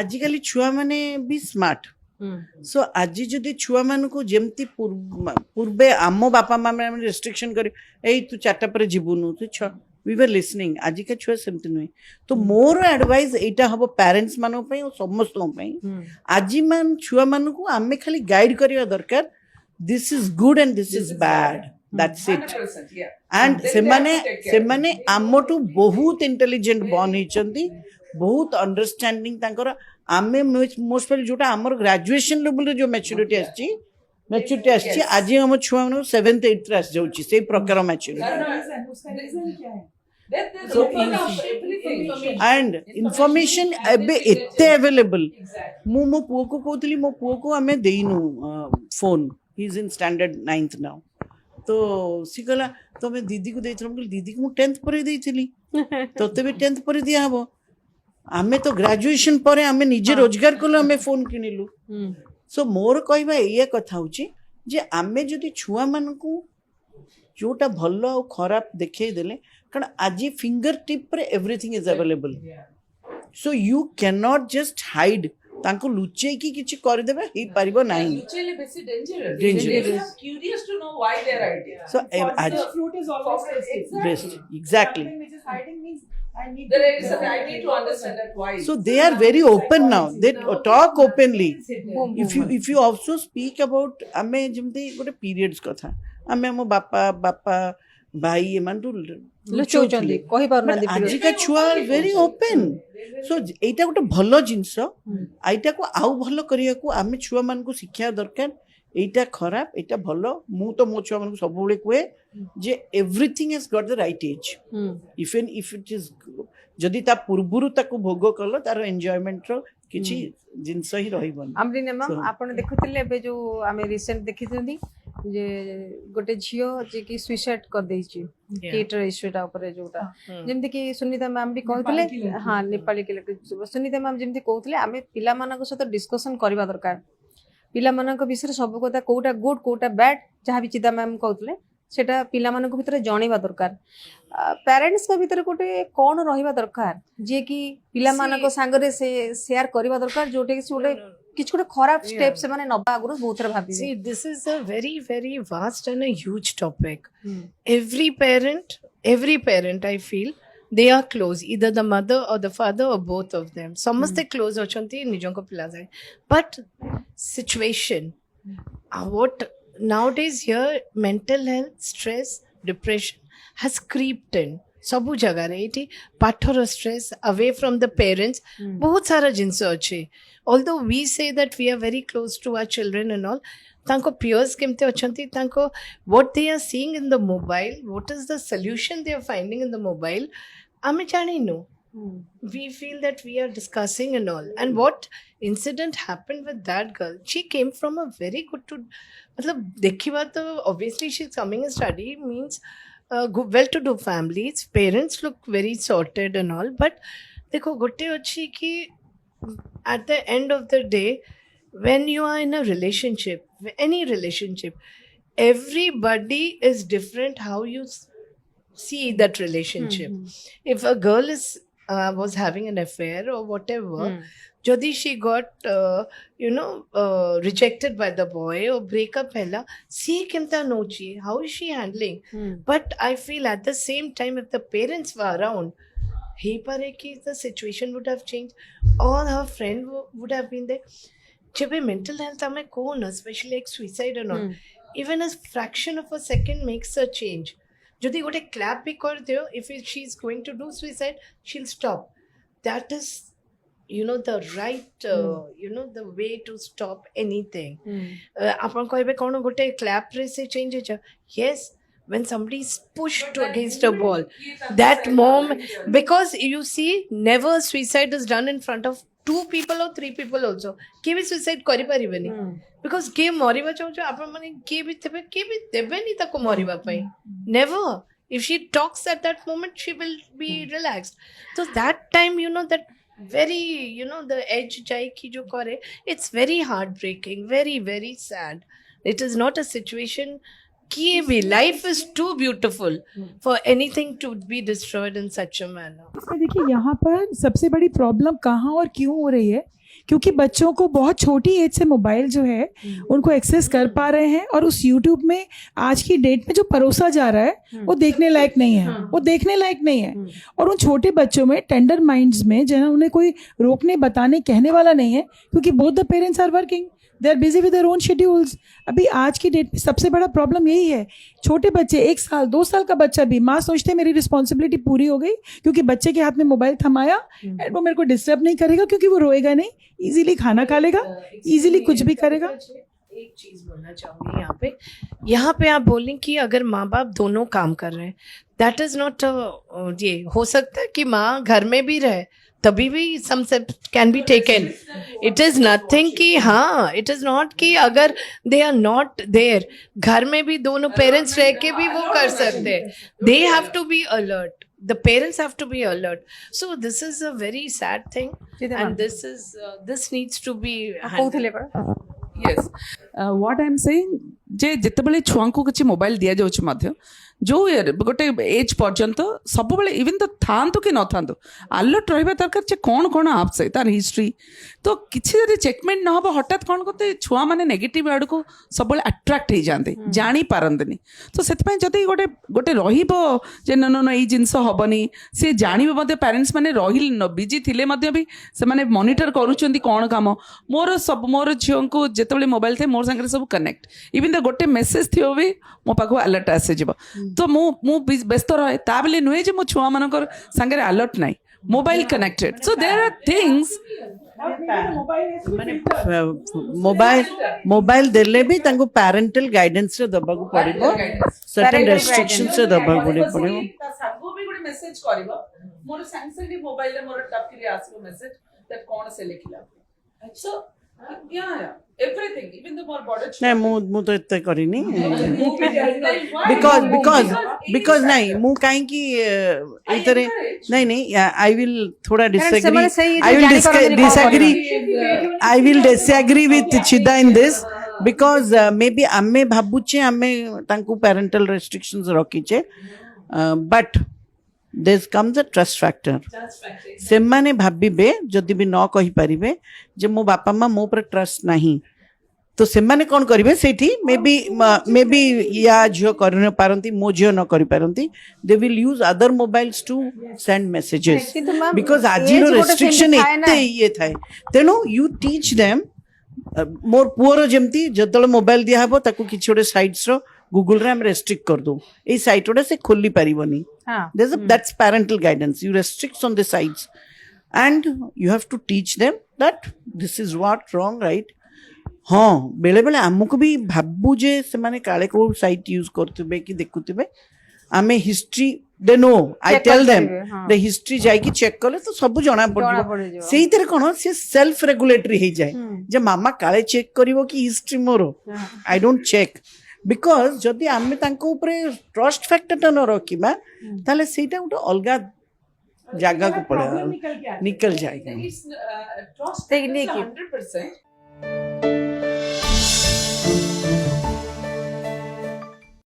आजिकली छुआ माने भी स्मार्ट सो आज जदि छुआ मान को जमती पूर्वे आम बापा माँ मैंने रेस्ट्रिक्शन कर तू 4टा पर जीवुनु तू छ वी वर लिसनिंग आज का छुआ सेमती नुहे तो मोर एडवाइस एटा हम पेरेंट्स मानों पे और समस्त आज मान छुआ मान को आमे खाली गाइड करवा दरकार this is good and this is bad that's it 100%, yeah. And Then they have to take care. सेमाने आमटू बहुत इंटेलिजेंट बन होती बहुत अंडरस्टैंडिंग तांकर आमे मोस्ट पहले जोटा आमर ग्रेजुएशन लेवल रे जो मैच्योरिटी आछि मैच्योरिटी आछि आज हम छुआ मन 7th 8th आस जाउछि सेही प्रकार मैच्योरिटी उसका रीजन क्या है? There's So open up easy. everything. And information एबे एते अवेलेबल Exactly. मो पुओ को कहतली मो पुओ को आमे देइनु phone he is in standard 9th now तो सी कहला तो मैं दीदी को देइथल दीदी को 10th पर देइथली तोते भी 10th पर दिया हबो आमे तो ग्रेजुएशन पर आमे निजे रोजगार कलो आमे फोन किनिलु सो मोर कहबा एया कथा होची जे आमे जदि छुआ मान को जोटा भलो और खराब देखै देले कारण आज फिंगर टिप पर everything is available so you can not just hide तांको लुचै की किछि कर देबे ही परिबो नाही Mutually basically dangerous. Dangerous. They are curious to know why they are hiding. So आज The fruit is always tasty. best exactly Something which is hiding means I need There to is I need to understand that why. so they are very open now they talk openly if you also speak about आमे जमते गोटे periods कथा आमे हम बापा भाई एमान तो लुचौचंदी कहि पारनांदी आज का छुआ वेरी ओपन सो एटा गोटे भलो जिंस आइटा को आउ भलो करिया को आमे छुआ मान को शिक्षा दरकार एटा खराब एटा भलो मु तो मो छुआ मान को सब बेले कुए जे everything has got the right age even if it is जदि ता पूर्वरु ताको भोग कलो तार एन्जॉयमेंट रो किछि जिंस ही रहिबन आमरीना मैम आपण देखुतिले एबे जो आमे रिसेंट देखिथि जे गोटे झियो जे कि सुसाइड कर देई छि केटर इश्यूटा ऊपर जोटा जेमति कि सुनीता मैम भी कहथिले हां नेपाली के सुनीता मैम जेमति कहथिले आमे पिला मानक सहित डिस्कशन करबा दरकार पिला मानक विषय सब कथा कोटा गुड कोटा बैड जहाँ भी चिता मैम कहथिले सेटा पिला मानक भितर जणैबा दरकार पेरेंट्स का भितर गोटे कोन रहिबा दरकार जे कि पिला मानक संगरे से शेयर करबा दरकार जोटे कि गोटे किछ गोटे खराब स्टेप से माने नबा आगुरो बहुत रे भाबी See, this is a very, very vast and a huge topic. Every parent, I feel, they are close, either the mother or the father or both of them. Samaste close ochanti nijonko pila jay. But situation, what nowadays here, mental health, stress, depression has creeped in. सबु जगह रे इटी पाठर stress away from the parents बहुत सारा जिंस अच्छे although we say that we are very close to our children and all तांको पियर्स केमते अछंती तांको what they are seeing in the mobile what is the solution they are finding in the mobile आमे जानी नो we feel that we are discussing and all and what incident happened with that girl she came from a very good to matlab dekhiba to obviously she's coming and study means well to do families parents look very sorted and all but dekho gote achi ki at the end of the day when you are in a relationship any relationship everybody is different how you see that relationship if a girl is was having an affair or whatever jodi she got rejected by the boy or breakup hela see kemta nochi how is she handling but I feel at the same time if the parents were around he pare ki the situation would have changed or her friend would have been there jab mental health ame kon especially like suicide and all even a fraction of a second makes a change যদি গোটে clap বি করে দিও if she is going to do suicide she'll stop that is the right the way to stop anything ଆପଣ କହିବେ କ'ଣ ଗୋଟେ କ୍ଲାପ୍ରେ ସେ ଚେଞ୍ଜ ହେଇଛ yes when somebody is pushed against a wall that moment because you see never suicide is done in front of 2 people or 3 people also କିଏ ବି suicide କରିପାରିବେନି because କିଏ ମରିବା ଚାହୁଁଛ ଆପଣମାନେ କିଏ ବି ଥିବେ କିଏ ବି ଦେବେନି ତାକୁ ମରିବା ପାଇଁ never if she talks at that moment she will be relaxed so that time that very the edge jai ki jo kare it's very heartbreaking very very sad it is not a situation ki bhi life is too beautiful for anything to be destroyed in such a manner इसमें देखिए यहाँ पर सबसे बड़ी problem कहाँ और क्यों हो रही है क्योंकि बच्चों को बहुत छोटी एज से मोबाइल जो है उनको एक्सेस कर पा रहे हैं, और उस यूट्यूब में आज की डेट में जो परोसा जा रहा है वो देखने लायक नहीं है, वो देखने लायक नहीं है। और उन छोटे बच्चों में टेंडर माइंड्स में जो है ना, उन्हें कोई रोकने बताने कहने वाला नहीं है, क्योंकि both the parents are working, they are busy with their own schedules. अभी आज की डेट में सबसे बड़ा प्रॉब्लम यही है, छोटे बच्चे 1 साल 2 साल का बच्चा भी, माँ सोचते हैं मेरी रिस्पॉन्सिबिलिटी पूरी हो गई क्योंकि बच्चे के हाथ में मोबाइल थमाया एंड वो मेरे को डिस्टर्ब नहीं करेगा, क्योंकि वो रोएगा नहीं, इजीली खाना खा लेगा, इजीली कुछ भी करेगा। एक चीज बोलना चाहूंगी यहाँ पे आप बोलें कि अगर माँ बाप दोनों काम कर रहे हैं, दैट इज नॉट, ये हो सकता है कि माँ घर में भी रहे तभी भी some steps can be taken. It is nothing कि हाँ, इट इज नॉट कि अगर दे आर नॉट देयर, घर में भी दोनों पेरेंट्स रह के भी वो कर सकते हैं। They have to be alert, the parents have to be alert. So this is a very sad thing, and this needs to be handled. Yes. What I am saying, जे जितेबाला छुआ को किसी मोबाइल दि जाऊँ जो गोटे एज पर्यंत सब बेले even तो था कि न था अलर्ट रहा दरकार जे कौन कौन आप्स है तार हिस्ट्री, तो किसी जब चेकमेंट ना हम हठात कौन करते छुआ मैंने नेगेटिव आड़ को सब अट्राक्ट हो जाते, जानी पारंतनी। तो से जदि गोटे गोटे रे न न ये जिनस हेनी सी जानवे पेरेन्ट्स मैंने रही बिजी थे भी से मॉनिटर करुँच कौन काम। मोर सब मोर झील को जिते मोबाइल थे मोर सागर सब कनेक्ट, इवन तो गोटे मेसेज थी भी मो पाख अलर्ट आसीज, तो मु व्यस्त रहे ता बेले नुहे जे मो छुआ मानकर सागे अलर्ट नाई, mobile connected. So there are things mobile देले भी तांको पैरेंटल गाइडेंस रे दबाकू पड़िबो, सर्टेन रेस्ट्रिक्शंस रे दबाकू पड़िबो। सागो भी गुडी मेसेज करिवो, मोर सैमसंग मोबाइल रे मोर टप के लिए आसीबो मेसेज दैट कौन से लिखिला। सो yeah, everything, even the more border नहीं मु तो इतने करी नहीं, because नहीं मु कहीं की इतने नहीं I will थोड़ा disagree with Chida in this, because maybe आमे भाबुचे आमे तांकु parental restrictions रखीचे, but there comes a trust factor. से माने भाबिबे जदि भी न कहि परिबे जे मो बापा माँ मो पर ट्रस्ट नहीं, तो से माने कौन करिवे सेठी मे बी या झियो कर न पारंती, मो झियो न करि पारंती, they will use other mobiles to send messages, because आज रो रेस्ट्रिक्शन एते ये थाए। तेनो you teach them, more poor जेमती जतले मोबाइल दिया हबो ताकू किछि ओडे साइट्स रो गूगल रे हम रेस्ट्रिक्ट कर दो, ए साइट ओडे से खोली परिबनी, that's parental guidance. You restrict on the sites and you have to teach them that this is what wrong, right? हाँ बेले बेले आमको भी भाबू जे से माने काले को साइट यूज करते कि देखुते आमे history they know, I tell them the history जाई कि चेक कले तो सब जना पड़ो, सेही तरह कोन से सेल्फ रेगुलेटरी हे जाए जे मामा काले चेक करिवो कि हिस्ट्री मोरो, आई डोंट चेक, बिकॉज जदि आमे तांको ऊपर ट्रस्ट फैक्टर न रखिबा ताले सेटा उठो अलगा जगह को पड़े निकल जाएगा। trust 100%.